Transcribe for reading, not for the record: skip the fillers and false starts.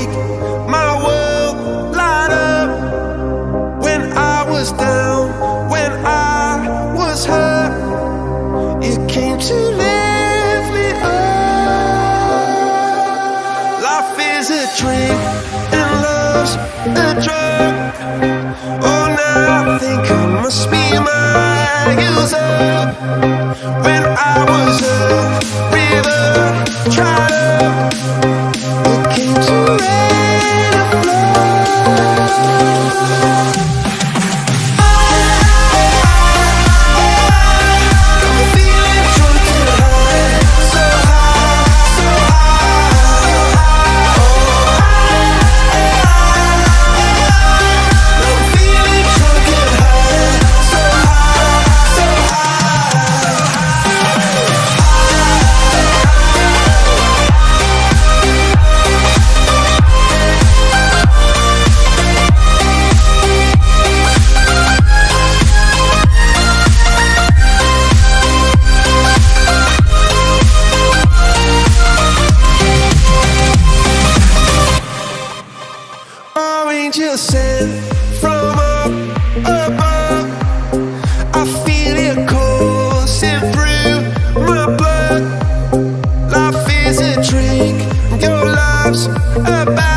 make my world light up. When I was down, when I was hurt, you came to lift me up. Life is a drink and love's a drug. Oh, now I think I must be my user. When I was a river dried up, it came to rain and flood. Angel sent from up above, I feel it coursing through my blood. Life is a drink, your love's a bad.